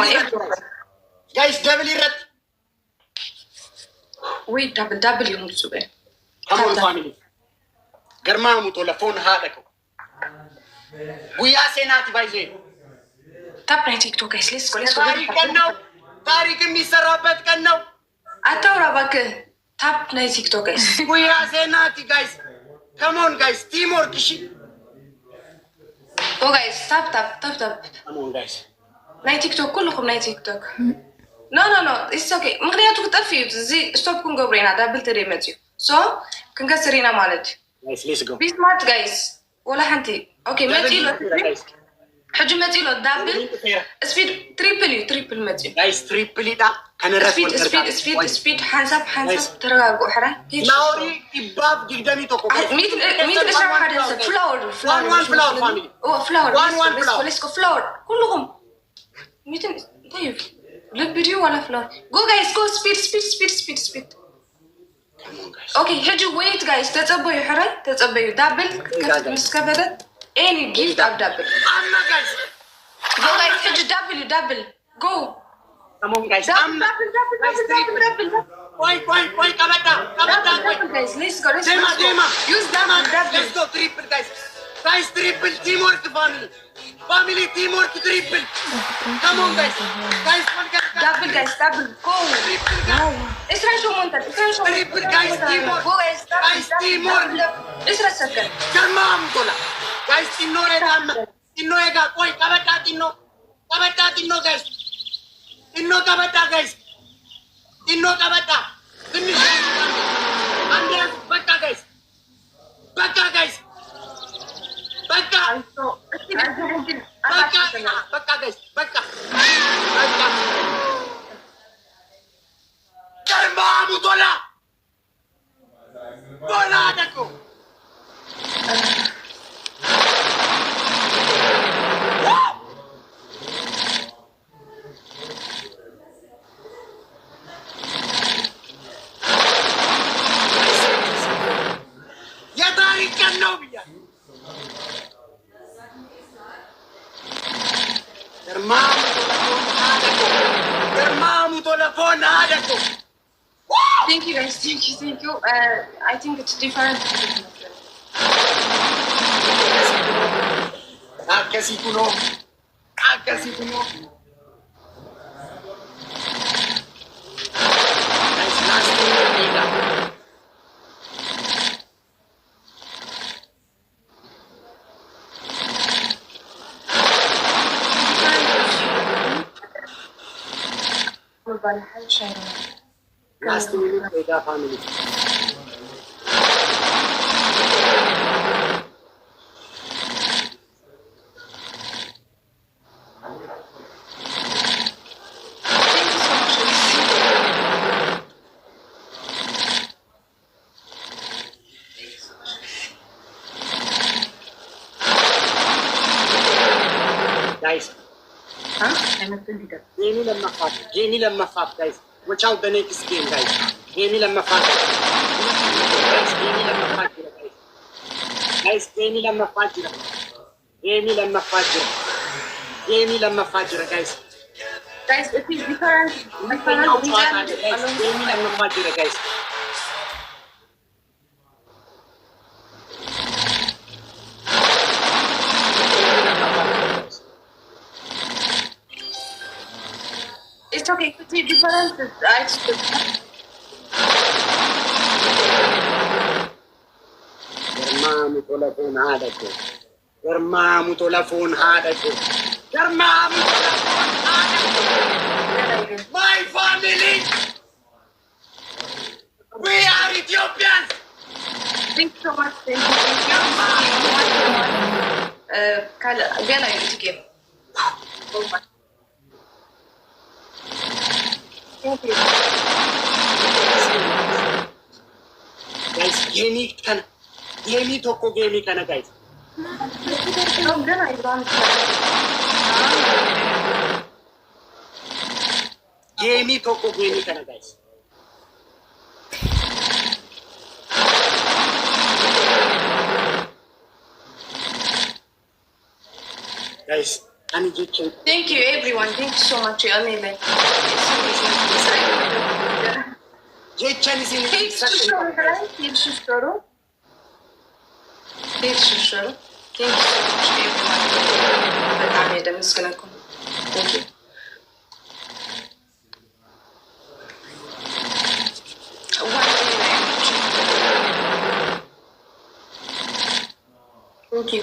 everyone. Guys, double it. Wait, double you must be. Come on, family. Garma muto la phone haadako. We are saying that by the. Tap na TikTok guys. Let's go. Tariq can now. Tariq Mr. Robert can now. Ataura bak. Tap na TikTok guys. We are saying that guys. Come on guys, teamwork shit. Go guys, tap. Come on guys. Na TikTok كلكم na TikTok. No, it's okay. مغنياتك تطفيو زي stop كون قبرينا دبل تريمتيو. So كنكسرينا مالتي. Guys, let's go. Be smart guys. ولا حنتي. Okay, ماتيلو. حجو ماتيلو دبل. Speed triple ماتيو. Guys, triple ده كان الرسم. Speed حنسب ترى حرا. Flower إباب جدامي توكو. ميت إشرب حدا flower. One flower family. Oh flower. One flower. Let's go flower. كلهم. ميت طيب. لبريو ولا flower. Go guys, go speed. Come on guys. Okay, حجو wait guys. تتبعوا حرا. تتبعوا double. مسكبة. Any gift of double. Amma guys. Go guys, حجو double. Go. Come on guys. Double. Why, kabata, guys. Let's go. Dema. Use double. Let's go triple guys. Guys, triple teamwork family. Family teamwork triple. Come on guys. Double guys, double. Go. Triple guys. اسرع شو منتج. Triple guys, teamwork. Go guys, Guys, teamwork. اسرع سكر. Calmam tola. Guys, tinno ega. Koi kabata tinno guys. Tinno kabata guys. Finish. Ande bakka guys. Bakka. Guys. Calmam tola. Bola dako. Thank you guys, thank you. I think it's different. Akkasi kuno. Guys, last one. Last minute Vega family. Guys. Huh? I'm not doing that. Jamie lamma fat guys. Watch out the next game guys. Jamie lamma fat. Guys, Jamie lamma fat guys. Guys, Jamie lamma fat. Guys. Guys, it is different. Jamie lamma fat guys. It's okay, it is different. Garmamu telefon hadaku. My family. We are Ethiopians. Thank you so much. Again, I need to give. Thank you. Guys, Gamey toko gamey kana guys. Gamey toko gamey kana guys. Guys, Ani jechuun. Thank you everyone. Thank you so much. Amazing. Jechaan isin Shishtaru. Thank you so much everyone. በጣም የደምስከነኩም Thank you. Thank you.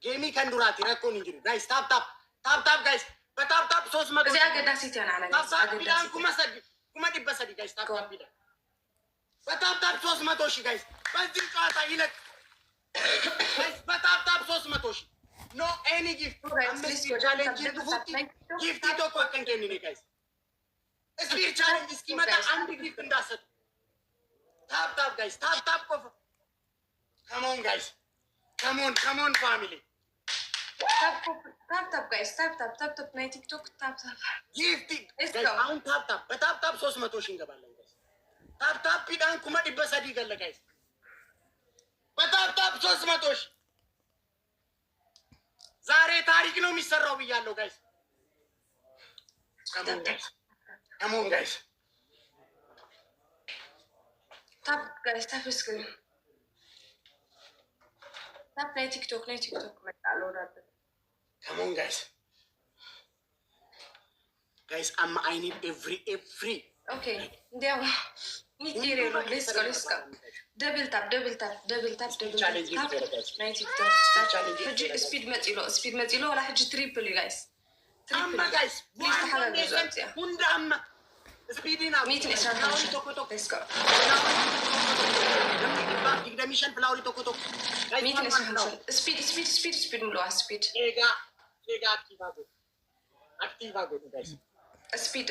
Gamey kan durati rakkoon hin jiru. Guys, tap guys. Tap 300. እዚያ ገዳ ሲት ያናለ tap bidan kuma dibba sadi guys. Tap bidan. Tap 300 ሺህ guys. በዚህ ጨዋታ ይለቅ. Guys, tap 300 ሺህ. No any gift. Challenge gift tokko akkan kennine guys. Speed challenge እስኪመጣ አንድ gift እንዳሰጥ. Tap guys. Tap ቆፍ. Come on guys. Come on family. Tap guys. Tap my TikTok. Tap. Gift. Guys, አሁን tap. በtap 300 ሺህ እንገባለን guys. Tap ቢዳን kuma dibba sadi ገለ guys. በtap 300 ሺህ. ዛሬ ታሪክ ነው የሚሰራው ብያለሁ guys. Come on guys. Tap guys. Tap screen. Tap my TikTok. Come on guys. Guys, I need every. Okay. There. Let's go. Double tap. Challenge my TikTok. Speed متيلو ولا حاجة triple guys. Amma guys. Please تحاول Hunda amma. Speeding up. Meeting is Let's go. Igda mission flower tok. Meeting is speed ملوها speed. Ega activago guys. Speed.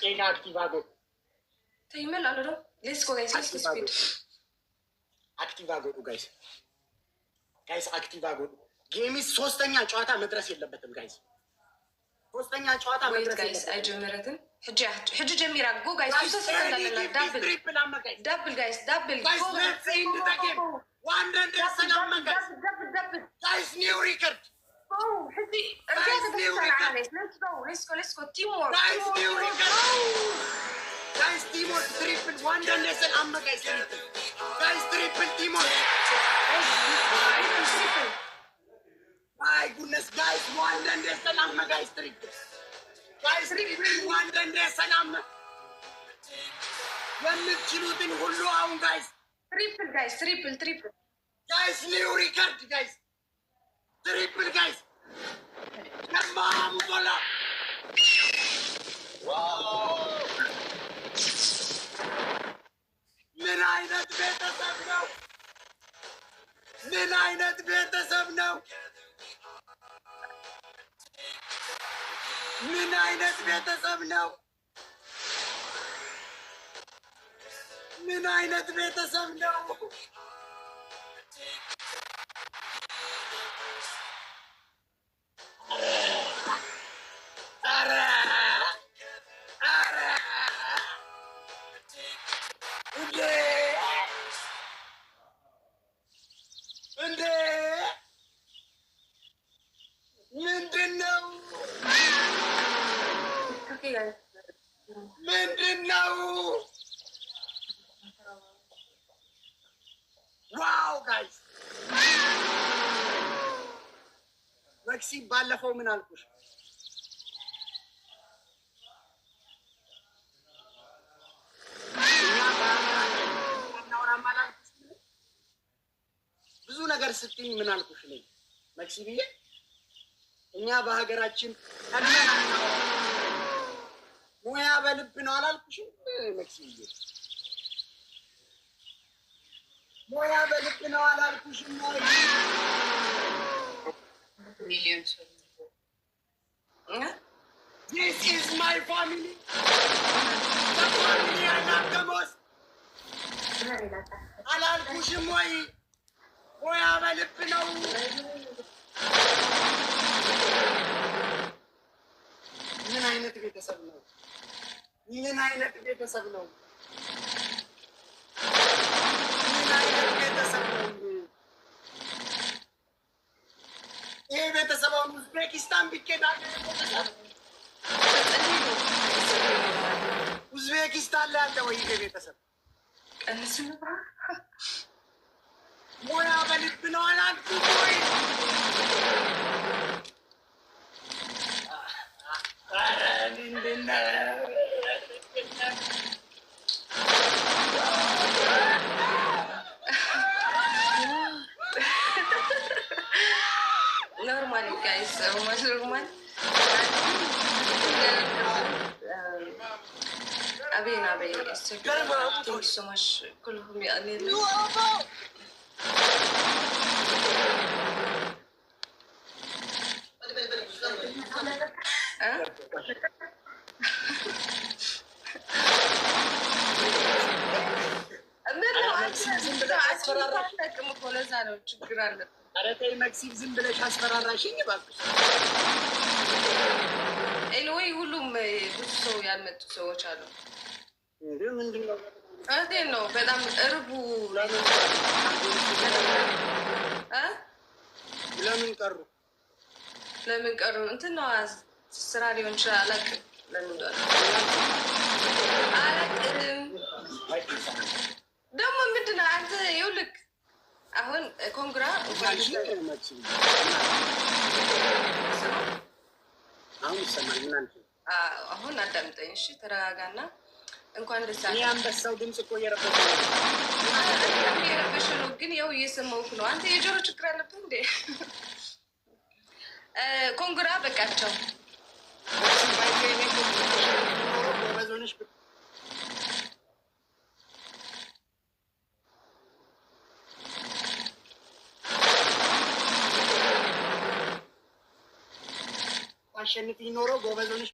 Ega activago. تيمل على Let's go guys. Let's go speed. Activago guys. Guys activago. Game is ሶስተኛ ጨዋታ መድረስ የለበትም guys. ሶስተኛ ጨዋታ መድረስ guys አይጀምረትም. حج جميرة go guys. Double guys. Guys, let's end the game. 100 salam guys. Guys, new record. Let's go. Teamwork. Guys, new record. Guys, teamwork triple 100 salam guys. Guys, triple teamwork. My goodness, guys, 100 salam guys. Triple. Guys, triple 100 salam. የምትችሉትን ሁሉ አሁን guys. Triple. Guys, new record guys. Triple guys. Tamam bola. Wow. ምን አይነት ቤተሰብ ነው? ምን አይነት ቤተሰብ ነው? ምን አይነት ቤተሰብ ነው? ምን አይነት ቤተሰብ ነው? እንዴ ምንድን ነው? Okay guys. ምንድን ነው? ዋው ጋይስ መክሲ ባለፈው ምን አልኩሽ? ብዙ ነገር ስትኝ ምን አልኩሽ? ነኝ መክሲ ብዬ እኛ በሀገራችን ሙያ በልብ ነው አላልኩሽም? መክሲ ብዬ ሙያ በልብ ነው አላልኩሽም? This is my family. The family I love the most. አላልኩሽም ወይ? ሙያ በልብ ነው። ምን አይነት ቤተሰብ ነው? ምን አይነት ቤተሰብ ነው? ይሄ ቤተሰባውን ኡዝቤኪስታን ቢኬዳ ኡዝቤኪስታን ላይ አለ ወይ ይሄ ቤተሰብ? ሙያ በልብ ነው አላልኩም ወይ? Normal guys, normal. أبي thank you so much كلهم يعني ችግር አለ። ኧረ ተይ መክሲም ዝም ብለሽ አስፈራራሽኝ እባክሽ። ኤኒዌይ ሁሉም ብዙ ሰው ያልመጡ ሰዎች አሉ። ምንድን ነው እውነቴን ነው። በጣም እርቡ ለምን ቀሩ እንትን ነው ስራ ሊሆን ይችላል። አላውቅም ለምን ቀሩ አላውቅም። ደግሞ ምንድን ነው አንተ ይኸውልህ አሁን ኮንግራ አሁን አዳምጠኝ እሺ፣ ተረጋጋና እንኳን ደስ አለህ። አንበሳው ድምፅ እኮ እየረበሸ ነው፣ ግን ያው እየሰማሁህ ነው። አንተ የጆሮ ችግር አለብህ እንዴ? ኮንግራ በቃቸው። አሸንፊ ኖሮ ጎበዝ ሆነሽ